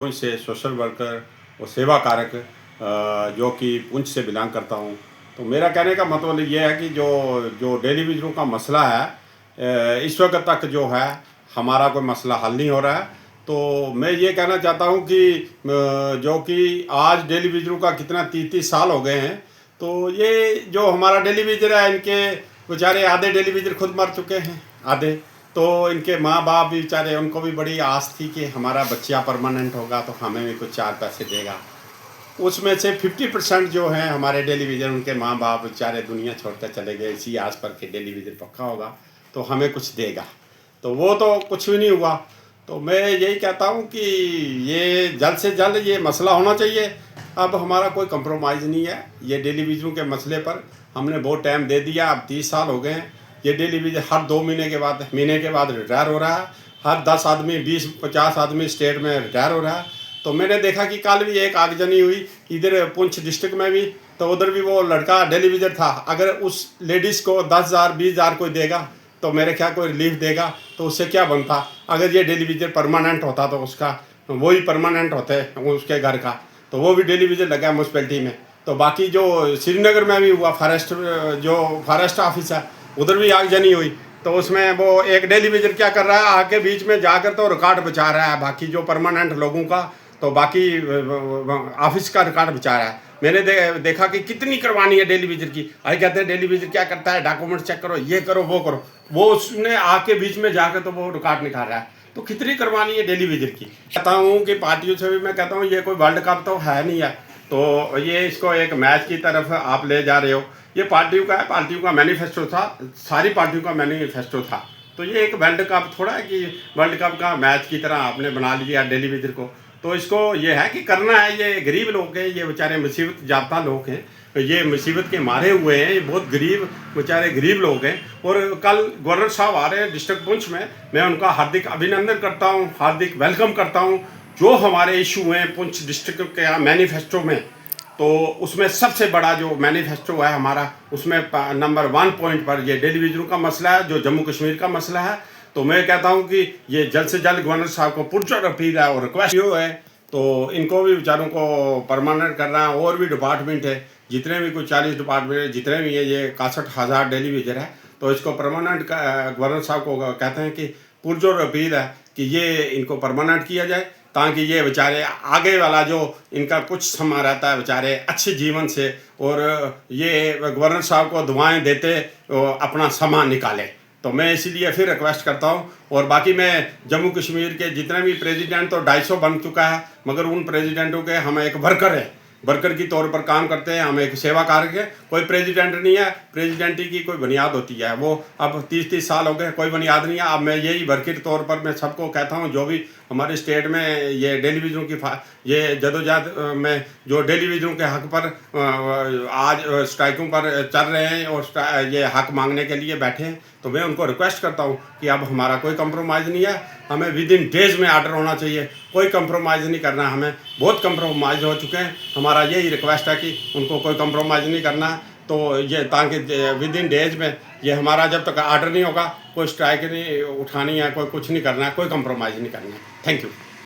से social worker और सेवा कारक जो कि पुंछ से बिलोंग करता हूँ। तो मेरा कहने का मतलब ये है कि जो जो डेली वेजरों का मसला है, इस वक्त तक जो है हमारा कोई मसला हल नहीं हो रहा है। तो मैं ये कहना चाहता हूँ कि जो कि आज डेली वेजरों का कितना 30 साल हो गए हैं। तो ये जो हमारा डेली वेजर है, इनके बेचारे आधे डेली वेजर खुद मर चुके हैं, आधे। तो इनके माँ बाप भी बेचारे, उनको भी बड़ी आस थी कि हमारा बच्चा परमानेंट होगा तो हमें भी कुछ 4 पैसे देगा। उसमें से 50% जो हैं हमारे डेली वेजर, उनके माँ बाप बेचारे दुनिया छोड़कर चले गए, इसी आस पर के डेली वेजर पक्का होगा तो हमें कुछ देगा। तो वो तो कुछ भी नहीं हुआ। तो मैं यही कहता हूँ कि ये जल्द से जल्द ये मसला होना चाहिए। अब हमारा कोई कंप्रोमाइज़ नहीं है ये डेली वेजरों के मसले पर। हमने बहुत टाइम दे दिया, अब 30 साल हो गए हैं। ये डेली वेजर हर 2 महीने के बाद रिटायर हो रहा है। हर 10 आदमी, 20-50 आदमी स्टेट में रिटायर हो रहा है। तो मैंने देखा कि कल भी एक आगजनी हुई इधर पुंछ डिस्ट्रिक्ट में भी। तो उधर भी वो लड़का डेली वेजर था। अगर उस लेडीज़ को 10,000 20,000 कोई देगा तो मेरे ख्याल कोई रिलीफ देगा तो उससे क्या बनता। अगर ये डेली वेजर परमानेंट होता तो उसका वही परमानेंट होते उसके घर का, तो वो भी डेली वेजर लगा म्यूनसिपैलिटी में। तो बाकी जो श्रीनगर में भी हुआ, फॉरेस्ट ऑफिस है, उधर भी आगजनी हुई। तो उसमें वो एक डेली वेजर क्या कर रहा है, आके बीच में जाकर तो रिकॉर्ड बचा रहा है बाकी जो परमानेंट लोगों का, तो बाकी ऑफिस का रिकॉर्ड बचा रहा है। मैंने देखा कि कितनी करवानी है डेली वेजर की। आई कहते हैं डेली वेजर क्या करता है, डॉक्यूमेंट चेक करो, ये करो, वो करो। वो उसने आके बीच में जाकर तो वो रिकॉर्ड निकाल रहा है। तो कितनी करवानी है डेली वेजर की। कहता हूँ कि पार्टियों से भी मैं कहता हूँ ये कोई वर्ल्ड कप तो है नहीं है, तो ये इसको एक मैच की तरफ आप ले जा रहे हो। ये पार्टियों का है, पार्टियों का मैनिफेस्टो था, सारी पार्टियों का मैनिफेस्टो था। तो ये एक वर्ल्ड कप थोड़ा है कि वर्ल्ड कप का मैच की तरह आपने बना लिया डेली वेजर को। तो इसको ये है कि करना है। ये गरीब लोग हैं, ये बेचारे मुसीबत जाता लोग हैं, ये मुसीबत के मारे हुए हैं, ये बहुत गरीब बेचारे गरीब लोग हैं। और कल गवर्नर साहब आ रहे हैं डिस्ट्रिक्ट पुंछ में, मैं उनका हार्दिक अभिनंदन करता हूँ, हार्दिक वेलकम करता हूँ। जो हमारे इशू हैं पुंछ डिस्ट्रिक्ट के मैनिफेस्टो में, तो उसमें सबसे बड़ा जो मैनिफेस्टो है हमारा, उसमें नंबर 1 पॉइंट पर ये डेली वेजरों का मसला है, जो जम्मू कश्मीर का मसला है। तो मैं कहता हूं कि ये जल्द से जल्द गवर्नर साहब को पुरजोर अपील है और रिक्वेस्ट है, तो इनको भी बेचारों को परमानेंट करना है। और भी डिपार्टमेंट है, जितने भी कोई 40 डिपार्टमेंट है, जितने भी है, ये 61,000 डेली वेजर है। तो इसको परमानेंट गवर्नर साहब को कहते हैं कि पुरजोर अपील है कि ये इनको परमानेंट किया जाए, ताकि ये बेचारे आगे वाला जो इनका कुछ समय रहता है बेचारे अच्छे जीवन से, और ये गवर्नर साहब को दुआएं देते अपना समय निकाले। तो मैं इसीलिए फिर रिक्वेस्ट करता हूँ। और बाकी मैं जम्मू कश्मीर के जितने भी प्रेसिडेंट, तो 250 बन चुका है, मगर उन प्रेसिडेंटों के हम एक वर्कर है, वर्कर की तौर पर काम करते हैं, हम एक सेवा कार्य है। कोई प्रेसिडेंट नहीं है, प्रेसिडेंटी की कोई बुनियाद होती है, वो अब 30-30 साल हो गए, कोई बुनियाद नहीं है। अब मैं यही वर्कर के तौर पर मैं सबको कहता हूँ, जो भी हमारे स्टेट में ये डेली वेजरों की ये जदोजहद में जो डेली वेजरों के हक पर आज स्ट्राइकों पर चल रहे हैं और ये हक मांगने के लिए बैठे हैं, तो मैं उनको रिक्वेस्ट करता हूँ कि अब हमारा कोई कंप्रोमाइज़ नहीं है, हमें विद इन डेज में आर्डर होना चाहिए, कोई कंप्रोमाइज़ नहीं करना। हमें बहुत कंप्रोमाइज़ हो चुके हैं, हमारा यही रिक्वेस्ट है कि उनको कोई कंप्रोमाइज़ नहीं करना है। तो ये ताकि विद इन डेज में ये हमारा जब तक आर्डर नहीं होगा, कोई स्ट्राइक नहीं उठानी है, कोई कुछ नहीं करना है, कोई कंप्रोमाइज़ नहीं करना है। Thank you.